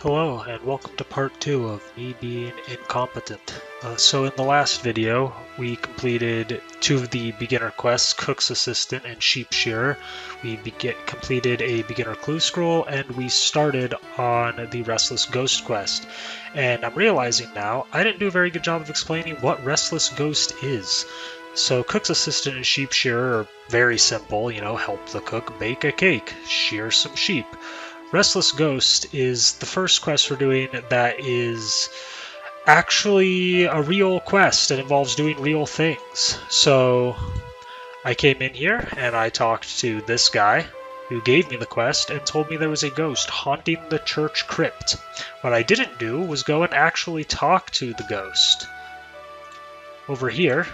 Hello and welcome to part 2 of me being incompetent. So in the last video we completed 2 of the beginner quests, Cook's Assistant and Sheep Shearer. We completed a beginner clue scroll and we started on the Restless Ghost quest. And I'm realizing now I didn't do a very good job of explaining what Restless Ghost is. So Cook's Assistant and Sheep Shearer are very simple, help the cook bake a cake, shear some sheep. Restless Ghost is the first quest we're doing that is actually a real quest. It involves doing real things. So I came in here and I talked to this guy who gave me the quest and told me there was a ghost haunting the church crypt. What I didn't do was go and actually talk to the ghost. Over here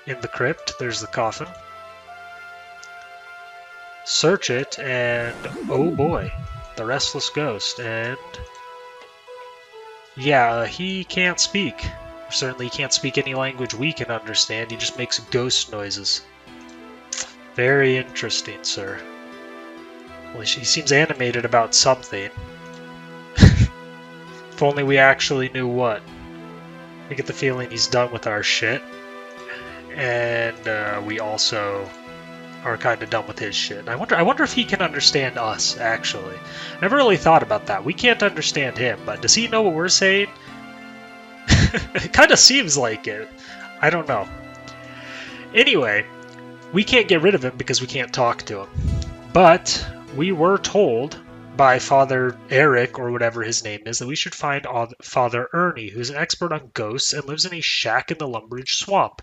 in the crypt, there's the coffin. Search it, and oh boy, the Restless Ghost, and yeah, he can't speak. Certainly he can't speak any language we can understand, he just makes ghost noises. Very interesting, sir. Well, he seems animated about something. If only we actually knew what. I get the feeling he's done with our shit, and we also are kind of done with his shit. I wonder if he can understand us, actually. I never really thought about that. We can't understand him, but does he know what we're saying? It kind of seems like it. I don't know. Anyway, we can't get rid of him because we can't talk to him. But we were told by Father Eric, or whatever his name is, that we should find Father Ernie, who's an expert on ghosts and lives in a shack in the Lumbridge Swamp.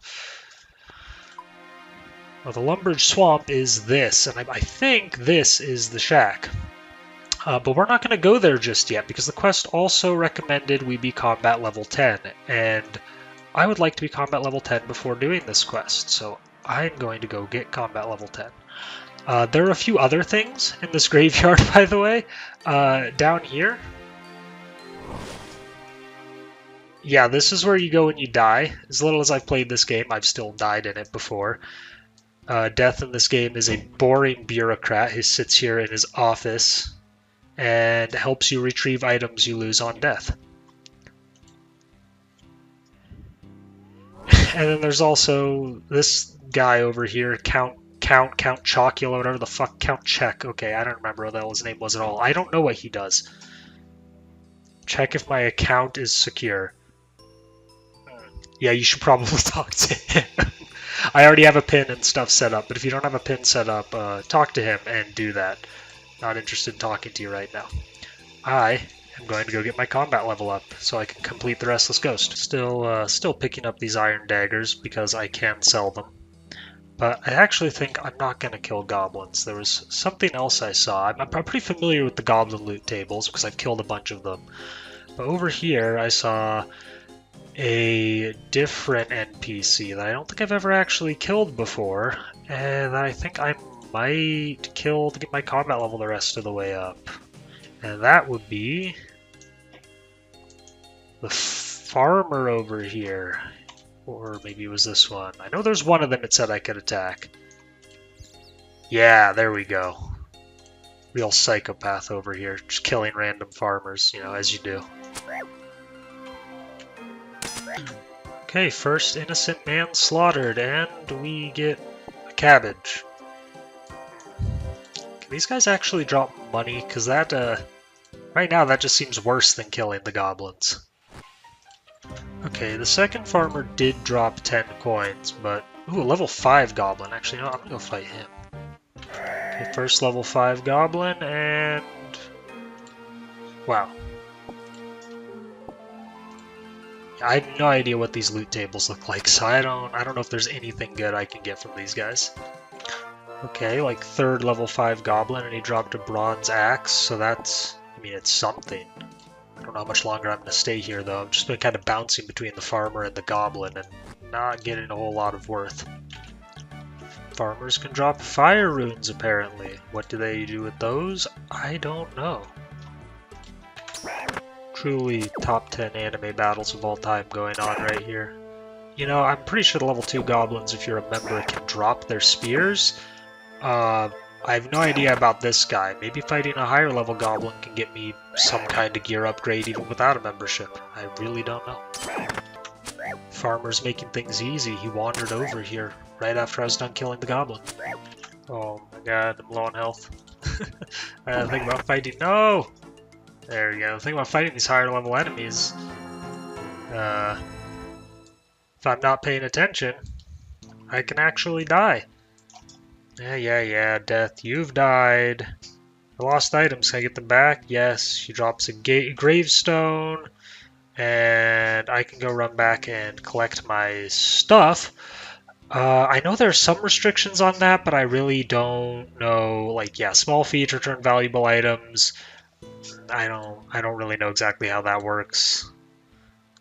Well, the Lumbridge Swamp is this, and I think this is the shack. But we're not going to go there just yet, because the quest also recommended we be combat level 10, and I would like to be combat level 10 before doing this quest, so I'm going to go get combat level 10. There are a few other things in this graveyard, by the way. Down here. Yeah, this is where you go when you die. As little as I've played this game, I've still died in it before. Death in this game is a boring bureaucrat who sits here in his office and helps you retrieve items you lose on death. And then there's also this guy over here, Count Chocula, whatever the fuck, Count Check. Okay, I don't remember what the hell his name was at all. I don't know what he does. Check if my account is secure. Yeah, you should probably talk to him. I already have a pin and stuff set up, but if you don't have a pin set up, talk to him and do that. Not interested in talking to you right now. I am going to go get my combat level up so I can complete the Restless Ghost. Still picking up these iron daggers because I can sell them. But I actually think I'm not going to kill goblins. There was something else I saw. I'm pretty familiar with the goblin loot tables because I've killed a bunch of them. But over here I saw a different NPC that I don't think I've ever actually killed before, and that I think I might kill to get my combat level the rest of the way up. And that would be the farmer over here. Or maybe it was this one. I know there's one of them that said I could attack. Yeah, there we go. Real psychopath over here, just killing random farmers, as you do. Okay, first innocent man slaughtered, and we get a cabbage. Can these guys actually drop money? Because that, right now that just seems worse than killing the goblins. Okay, the second farmer did drop 10 coins, but... Ooh, a level 5 goblin. Actually, no, I'm gonna go fight him. Okay, first level 5 goblin, and... Wow. I have no idea what these loot tables look like, so I don't know if there's anything good I can get from these guys. Okay, like third level 5 goblin, and he dropped a bronze axe, so that's... I mean, it's something. I don't know how much longer I'm going to stay here, though. I've just been kind of bouncing between the farmer and the goblin, and not getting a whole lot of worth. Farmers can drop fire runes, apparently. What do they do with those? I don't know. Truly top 10 anime battles of all time going on right here. I'm pretty sure the level 2 goblins, if you're a member, can drop their spears. I have no idea about this guy. Maybe fighting a higher level goblin can get me some kind of gear upgrade even without a membership. I really don't know. Farmer's making things easy. He wandered over here right after I was done killing the goblin. Oh my god, I'm low on health. The thing about fighting... No! There we go. The thing about fighting these higher level enemies... if I'm not paying attention, I can actually die. Yeah, Death, you've died. I lost items. Can I get them back? Yes. She drops a gravestone. And I can go run back and collect my stuff. I know there are some restrictions on that, but I really don't know. Like, yeah, small fees return valuable items. I don't really know exactly how that works.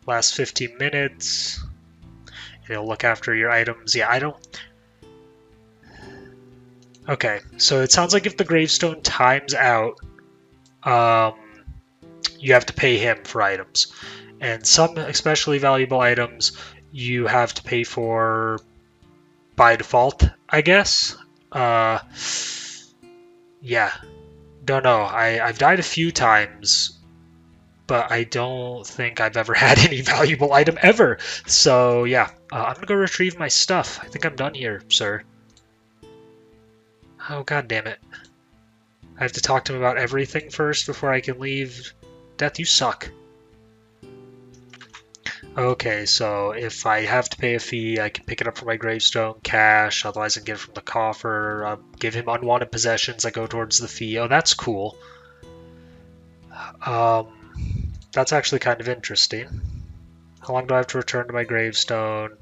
Last 15 minutes. It'll look after your items. Yeah, I don't... Okay, so it sounds like if the gravestone times out, you have to pay him for items. And some especially valuable items you have to pay for by default, I guess. Yeah, don't know. I've died a few times, but I don't think I've ever had any valuable item ever. So yeah, I'm gonna go retrieve my stuff. I think I'm done here, sir. Oh, god damn it. I have to talk to him about everything first before I can leave. Death, you suck. Okay, so if I have to pay a fee, I can pick it up from my gravestone, cash, otherwise I can get it from the coffer, give him unwanted possessions, I go towards the fee. Oh, that's cool. That's actually kind of interesting. How long do I have to return to my gravestone?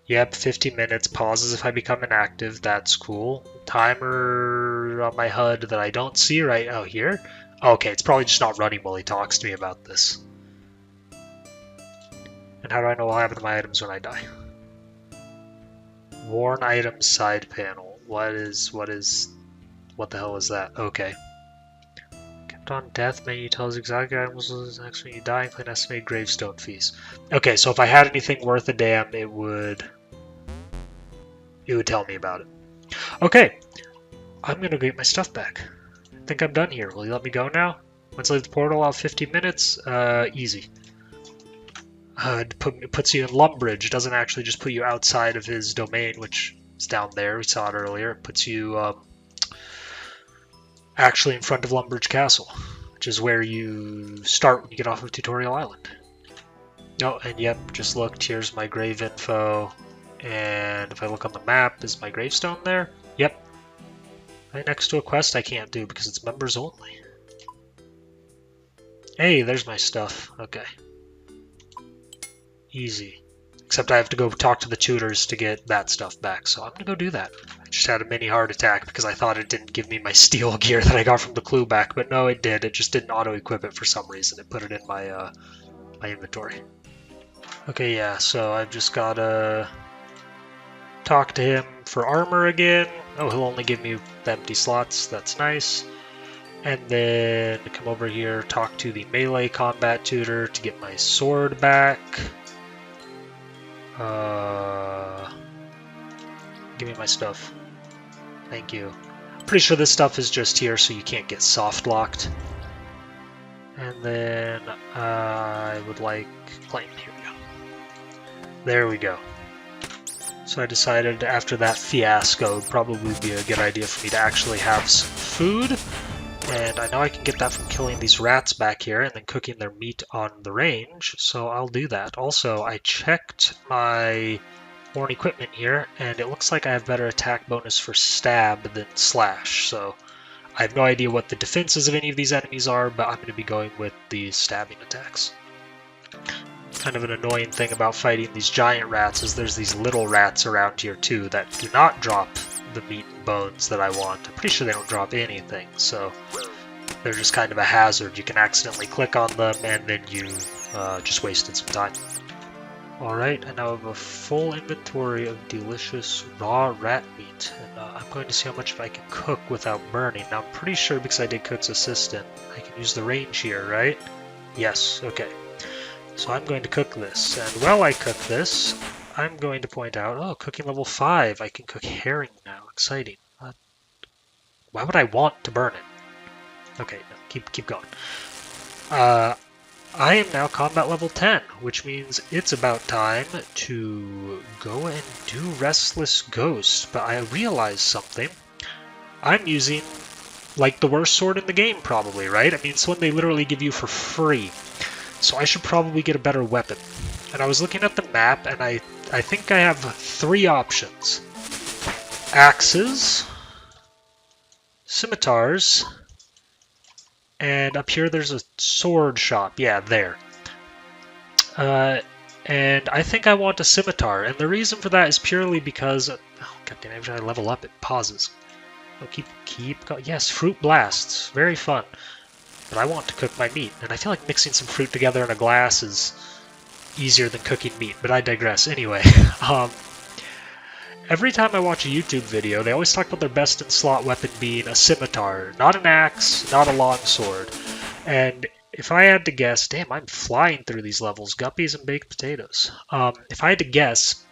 Yep, 50 minutes. Pauses if I become inactive. That's cool. Timer on my HUD that I don't see right out here. Okay, it's probably just not running while he talks to me about this. And how do I know what will happen to my items when I die? Worn items side panel. What the hell is that? Okay. Kept on death menu tells exactly items next when you die, including estimated gravestone fees. Okay, so if I had anything worth a damn, it would tell me about it. Okay, I'm gonna go get my stuff back. I think I'm done here. Will you let me go now? Once I leave the portal, I'll have 50 minutes. Easy. It puts you in Lumbridge. It doesn't actually just put you outside of his domain, which is down there. We saw it earlier. It puts you actually in front of Lumbridge Castle, which is where you start when you get off of Tutorial Island. Oh, and yep, just looked. Here's my grave info. And if I look on the map, is my gravestone there? Yep. Right next to a quest I can't do because it's members only. Hey, there's my stuff. Okay. Easy. Except I have to go talk to the tutors to get that stuff back, so I'm gonna go do that. I just had a mini heart attack because I thought it didn't give me my steel gear that I got from the clue back, but no, it did. It just didn't auto-equip it for some reason. It put it in my my inventory. Okay, yeah, so I've just gotta talk to him for armor again. Oh, he'll only give me the empty slots. That's nice. And then come over here, talk to the melee combat tutor to get my sword back. Give me my stuff. Thank you. I'm pretty sure this stuff is just here so you can't get soft locked. And then I would like plane. Here we go. There we go. So I decided after that fiasco, it would probably be a good idea for me to actually have some food. And I know I can get that from killing these rats back here and then cooking their meat on the range, so I'll do that. Also, I checked my worn equipment here, and it looks like I have better attack bonus for stab than slash, so I have no idea what the defenses of any of these enemies are, but I'm going to be going with the stabbing attacks. Kind of an annoying thing about fighting these giant rats is there's these little rats around here too that do not drop the meat and bones that I want. I'm pretty sure they don't drop anything, so they're just kind of a hazard. You can accidentally click on them and then you just wasted some time. Alright, and now I have a full inventory of delicious raw rat meat, and I'm going to see how much I can cook without burning. Now I'm pretty sure because I did Cook's Assistant, I can use the range here, right? Yes, okay. So I'm going to cook this, and while I cook this, I'm going to point out, oh, cooking level 5, I can cook herring now, exciting. Why would I want to burn it? Okay, no, keep going. I am now combat level 10, which means it's about time to go and do Restless Ghost. But I realized something. I'm using, like, the worst sword in the game, probably, right? I mean, it's one they literally give you for free. So I should probably get a better weapon. And I was looking at the map, and I think I have 3 options. Axes, scimitars, and up here there's a sword shop. Yeah, there. And I think I want a scimitar, and the reason for that is purely because... Oh, goddamn, every time I level up, it pauses. Oh, keep going. Yes, fruit blasts. Very fun. But I want to cook my meat, and I feel like mixing some fruit together in a glass is easier than cooking meat, but I digress. Anyway, every time I watch a YouTube video, they always talk about their best in slot weapon being a scimitar, not an axe, not a longsword. And if I had to guess, damn, I'm flying through these levels, guppies and baked potatoes. If I had to guess,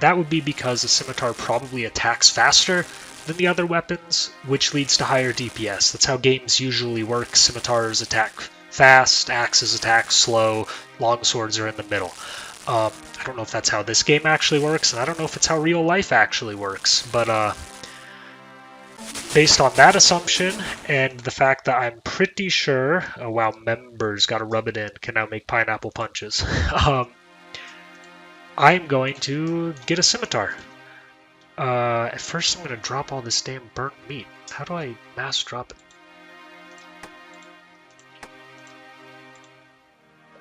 that would be because a scimitar probably attacks faster than the other weapons, which leads to higher DPS. That's how games usually work. Scimitars attack fast, axes attack slow, longswords are in the middle. I don't know if that's how this game actually works, and I don't know if it's how real life actually works, but based on that assumption, and the fact that I'm pretty sure... Oh wow, members, gotta rub it in, can now make pineapple punches. I'm going to get a scimitar. At first I'm going to drop all this damn burnt meat. How do I mass drop it?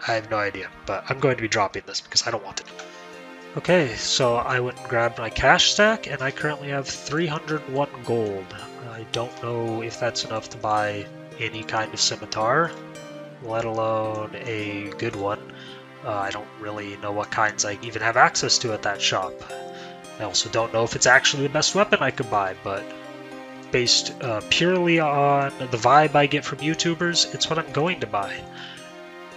I have no idea, but I'm going to be dropping this because I don't want it. Okay, so I went and grabbed my cash stack, and I currently have 301 gold. I don't know if that's enough to buy any kind of scimitar, let alone a good one. I don't really know what kinds I even have access to at that shop. I also don't know if it's actually the best weapon I could buy, but based purely on the vibe I get from YouTubers, it's what I'm going to buy.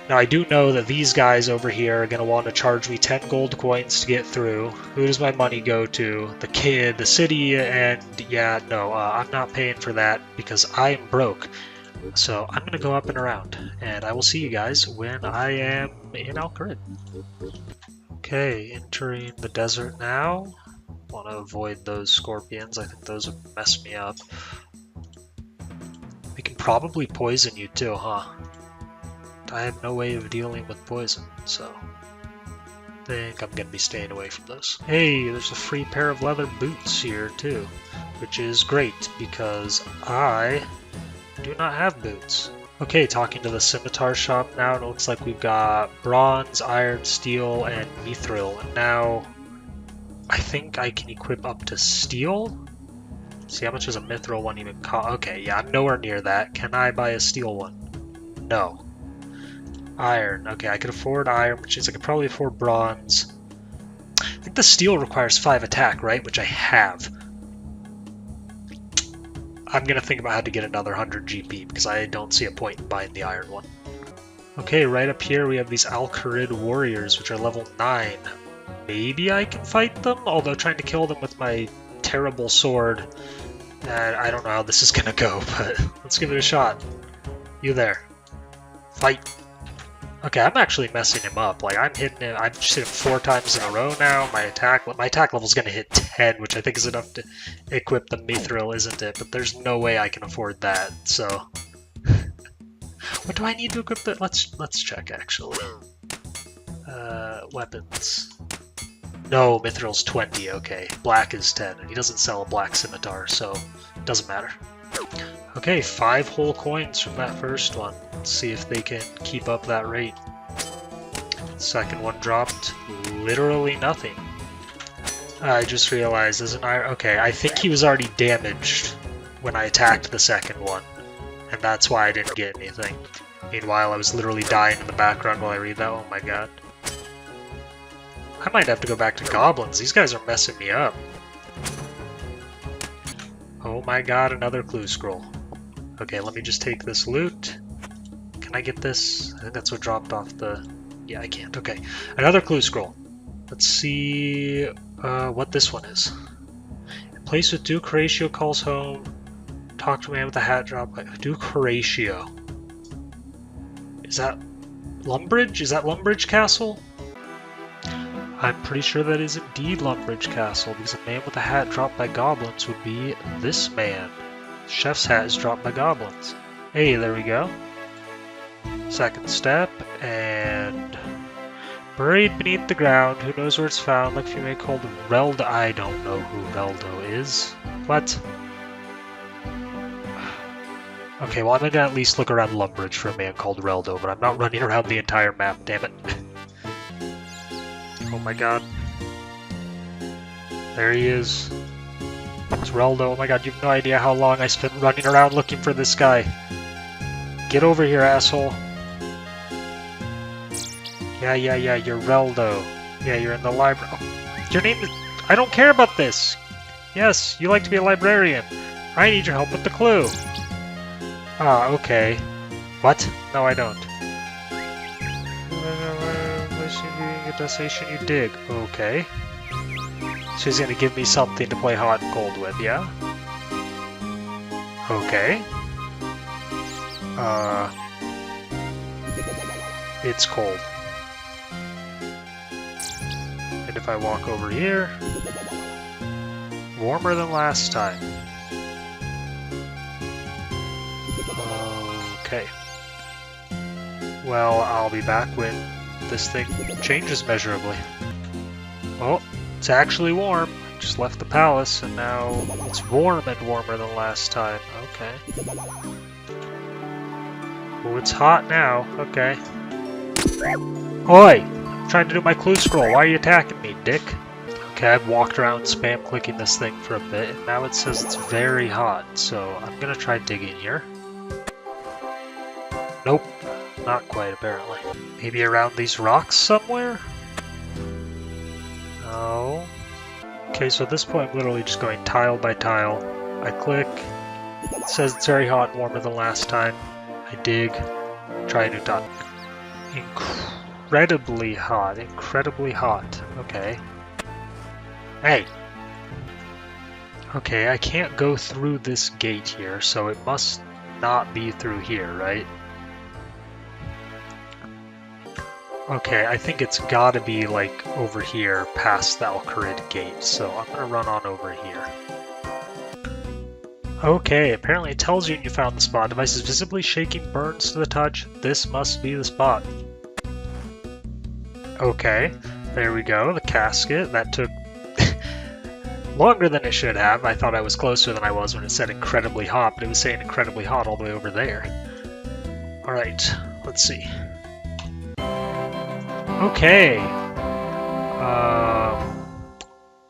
Now, I do know that these guys over here are going to want to charge me 10 gold coins to get through. Who does my money go to? The kid, the city, and yeah, no, I'm not paying for that because I am broke. So I'm going to go up and around, and I will see you guys when I am in ElIron. Okay, entering the desert now. Want to avoid those scorpions. I think those would mess me up. We can probably poison you too, huh? I have no way of dealing with poison, so I think I'm gonna be staying away from those. Hey, there's a free pair of leather boots here too, which is great because I do not have boots. Okay, talking to the scimitar shop now, it looks like we've got bronze, iron, steel, and mithril. And now I think I can equip up to steel. See, how much does a mithril one even cost? Okay, yeah, I'm nowhere near that. Can I buy a steel one? No. Iron. Okay, I could afford iron, which means I could probably afford bronze. I think the steel requires 5 attack, right? Which I have. I'm going to think about how to get another 100 GP, because I don't see a point in buying the iron one. Okay, right up here we have these Al-Kharid warriors, which are level 9. Maybe I can fight them? Although trying to kill them with my terrible sword, I don't know how this is going to go, but let's give it a shot. You there. Fight. Okay, I'm actually messing him up. Like, I'm hitting him, I've just hit him 4 times in a row now. My attack level is going to hit 10, which I think is enough to equip the mithril, isn't it? But there's no way I can afford that, so... What do I need to equip that? Let's check, actually. Weapons. No, mithril's 20, okay. Black is 10, and he doesn't sell a black scimitar, so it doesn't matter. Okay, 5 whole coins from that first one. Let's see if they can keep up that rate. Second one dropped literally nothing. I just realized there's an iron... Okay, I think he was already damaged when I attacked the second one, and that's why I didn't get anything. Meanwhile, I was literally dying in the background while I read that. Oh my god. I might have to go back to goblins. These guys are messing me up. Oh my god, another clue scroll. Okay, let me just take this loot. Can I get this? I think that's what dropped off the... Yeah, I can't. Okay, another clue scroll. Let's see what this one is. A place with Duke Horatio calls home. Talk to a man with a hat drop by Duke Horatio. Is that Lumbridge? Is that Lumbridge Castle? I'm pretty sure that is indeed Lumbridge Castle, because a man with a hat dropped by goblins would be this man. Chef's hat is dropped by goblins. Hey, there we go. Second step, and buried beneath the ground, who knows where it's found, like female called Reldo. I don't know who Reldo is. What? Okay, well I'm gonna at least look around Lumbridge for a man called Reldo, but I'm not running around the entire map, damn it. Oh my god. There he is. It's Reldo. Oh my god, you have no idea how long I spent running around looking for this guy. Get over here, asshole. Yeah, you're Reldo. Yeah, you're in the library. Oh, your name is... I don't care about this! Yes, you like to be a librarian. I need your help with the clue. Ah, okay. What? No, I don't. Destination you dig. Okay. So he's gonna give me something to play hot and cold with, yeah? Okay. It's cold. And if I walk over here, warmer than last time. Okay. Well, I'll be back when this thing changes measurably. Oh, it's actually warm. Just left the palace and now it's warm and warmer than last time. Okay. Oh, it's hot now. Okay. Oi! I'm trying to do my clue scroll. Why are you attacking me, dick? Okay, I've walked around spam clicking this thing for a bit and now it says it's very hot. So I'm gonna try digging here. Nope. Not quite, apparently. Maybe around these rocks somewhere? No. Okay, so at this point I'm literally just going tile by tile. I click. It says it's very hot and warmer than last time. I dig. Try a new dot. Incredibly hot. Incredibly hot. Okay. Hey! Okay, I can't go through this gate here, so it must not be through here, right? Okay, I think it's gotta be like over here past the Alcarid gate, so I'm gonna run on over here. Okay, apparently it tells you when you found the spot. Device is visibly shaking, burns to the touch. This must be the spot. Okay, there we go, the casket. That took longer than it should have. I thought I was closer than I was when it said incredibly hot, but it was saying incredibly hot all the way over there. Alright, let's see. Okay.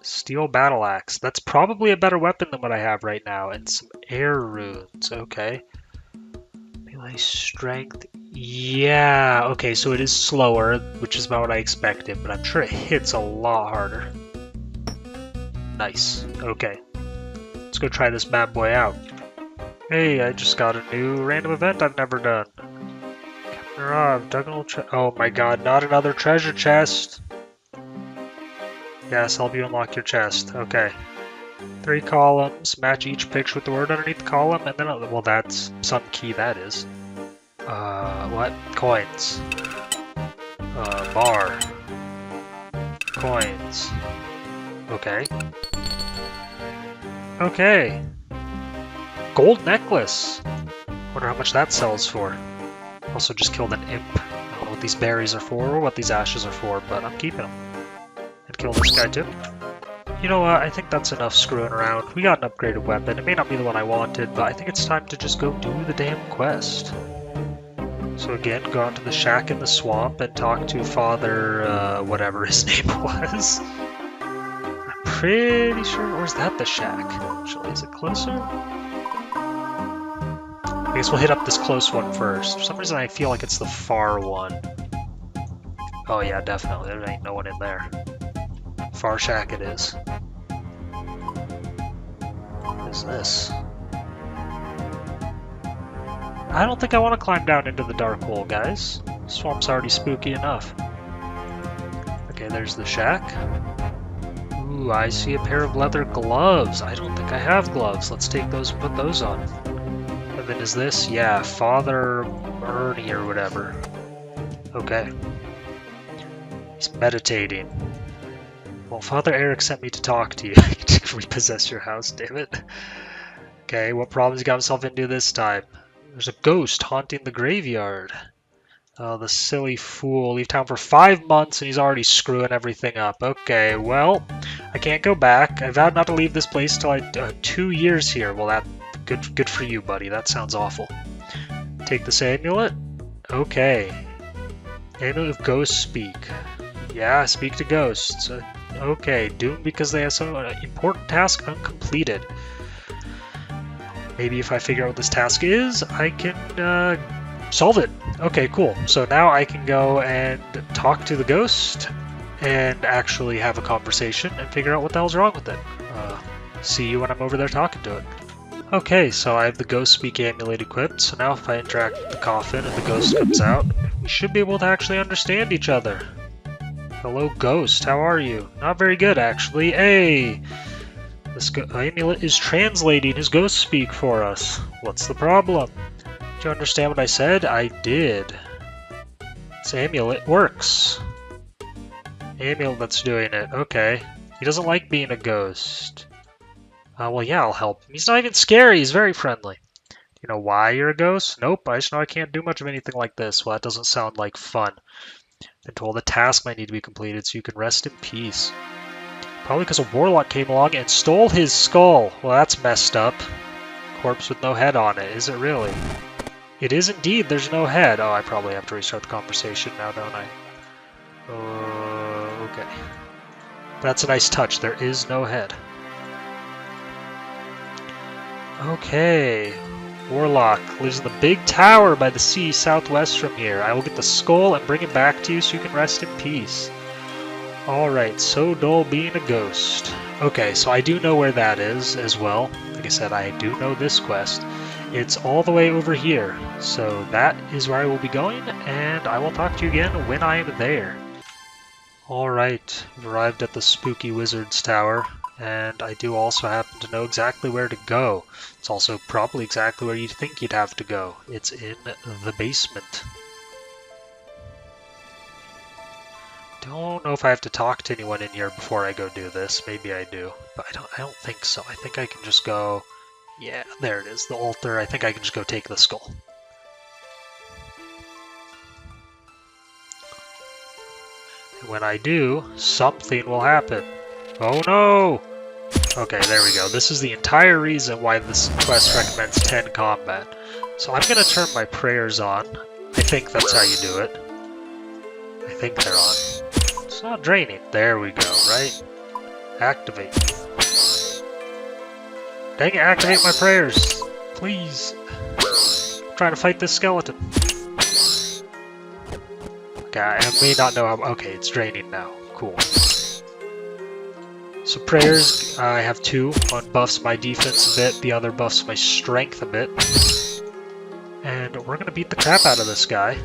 Steel battle axe. That's probably a better weapon than what I have right now. And some air runes. Okay. Melee strength. Yeah. Okay, so it is slower, which is about what I expected, but I'm sure it hits a lot harder. Nice. Okay. Let's go try this bad boy out. Hey, I just got a new random event I've never done. Oh my god, not another treasure chest! Yes, help you unlock your chest. Okay. 3 columns, match each picture with the word underneath the column, and then, well, that's some key that is. What? Coins. Bar. Coins. Okay. Okay. Gold necklace! Wonder how much that sells for. Also just killed an imp. I don't know what these berries are for or what these ashes are for, but I'm keeping them. And kill this guy too. You know what, I think that's enough screwing around. We got an upgraded weapon. It may not be the one I wanted, but I think it's time to just go do the damn quest. So again, go out to the shack in the swamp and talk to Father, whatever his name was. I'm pretty sure, or is that the shack? Actually, is it closer? I guess we'll hit up this close one first. For some reason I feel like it's the far one. Oh yeah, definitely. There ain't no one in there. Far shack it is. What is this? I don't think I want to climb down into the dark hole, guys. Swamp's already spooky enough. Okay, there's the shack. Ooh, I see a pair of leather gloves. I don't think I have gloves. Let's take those and put those on. then is this? Yeah, Father Ernie or whatever. Okay. He's meditating. Well, Father Eric sent me to talk to you. To repossess your house, damn it. Okay, what problems he got himself into this time? There's a ghost haunting the graveyard. Oh, the silly fool. Leave town for 5 months and he's already screwing everything up. Okay, well, I can't go back. I vowed not to leave this place till 2 years here. Well, that good for you, buddy. That sounds awful. Take this amulet. Okay. Amulet of Ghost Speak. Yeah, speak to ghosts. Okay, doomed because they have some important task uncompleted. Maybe if I figure out what this task is, I can solve it. Okay, cool. So now I can go and talk to the ghost and actually have a conversation and figure out what the hell's wrong with it. See you when I'm over there talking to it. Okay, so I have the Ghost Speak amulet equipped, so now if I interact with the coffin and the ghost comes out, we should be able to actually understand each other. Hello, ghost. How are you? Not very good, actually. Hey! This amulet is translating his Ghost Speak for us. What's the problem? Did you understand what I said? I did. This amulet works. Amulet that's doing it. Okay. He doesn't like being a ghost. Well, yeah, I'll help him. He's not even scary. He's very friendly. Do you know why you're a ghost? Nope. I just know I can't do much of anything like this. Well, that doesn't sound like fun. Been told a task might need to be completed so you can rest in peace. Probably because a warlock came along and stole his skull. Well, that's messed up. Corpse with no head on it. Is it really? It is indeed. There's no head. Oh, I probably have to restart the conversation now, don't I? Okay. That's a nice touch. There is no head. Okay. Warlock lives in the big tower by the sea southwest from here. I will get the skull and bring it back to you so you can rest in peace. Alright, so dull being a ghost. Okay, so I do know where that is as well. Like I said, I do know this quest. It's all the way over here. So that is where I will be going, and I will talk to you again when I am there. Alright, we've arrived at the spooky wizard's tower, and I do also happen to know exactly where to go. It's also probably exactly where you'd think you'd have to go. It's in the basement. Don't know if I have to talk to anyone in here before I go do this. Maybe I do, but I don't think so. I think I can just go... Yeah, there it is, the altar. I think I can just go take the skull. And when I do, something will happen. Oh no! Okay, there we go. This is the entire reason why this quest recommends 10 combat. So I'm going to turn my prayers on. I think that's how you do it. I think they're on. It's not draining. There we go, right? Activate. Dang it, activate my prayers. Please. I'm trying to fight this skeleton. Okay, I may not know how... Okay, it's draining now. Cool. So prayers, I have 2. One buffs my defense a bit, the other buffs my strength a bit. And we're going to beat the crap out of this guy.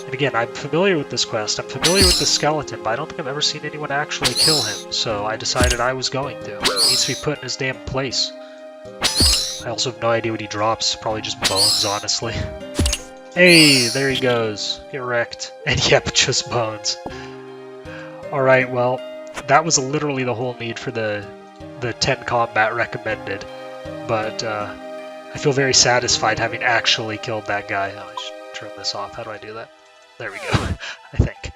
And again, I'm familiar with this quest, I'm familiar with the skeleton, but I don't think I've ever seen anyone actually kill him, so I decided I was going to. He needs to be put in his damn place. I also have no idea what he drops, probably just bones, honestly. Hey, there he goes. Get wrecked. And yep, just bones. Alright, well, that was literally the whole need for the 10 combat recommended, but I feel very satisfied having actually killed that guy. Oh, I should turn this off. How do I do that? There we go, I think.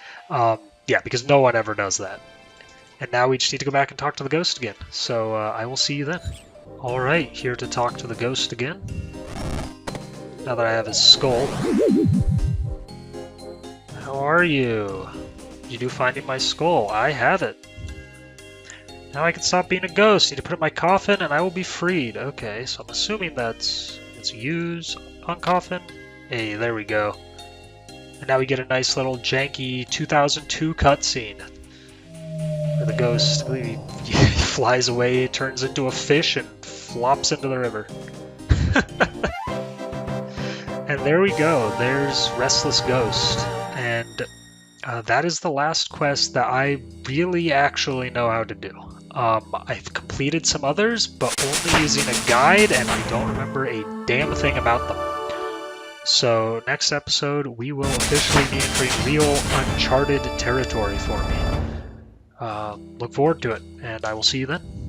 Yeah, because no one ever does that. And now we just need to go back and talk to the ghost again. So I will see you then. Alright, here to talk to the ghost again. Now that I have his skull. How are you? Did you find my skull? I have it. Now I can stop being a ghost. Need to put it in my coffin and I will be freed. Okay, so I'm assuming that's use on coffin. Hey, there we go. And now we get a nice little janky 2002 cutscene. Where the ghost he flies away, turns into a fish, and flops into the river. And there we go. There's Restless Ghost. And that is the last quest that I really actually know how to do. I've completed some others, but only using a guide, and I don't remember a damn thing about them. So next episode, we will officially be entering real uncharted territory for me. Look forward to it, and I will see you then.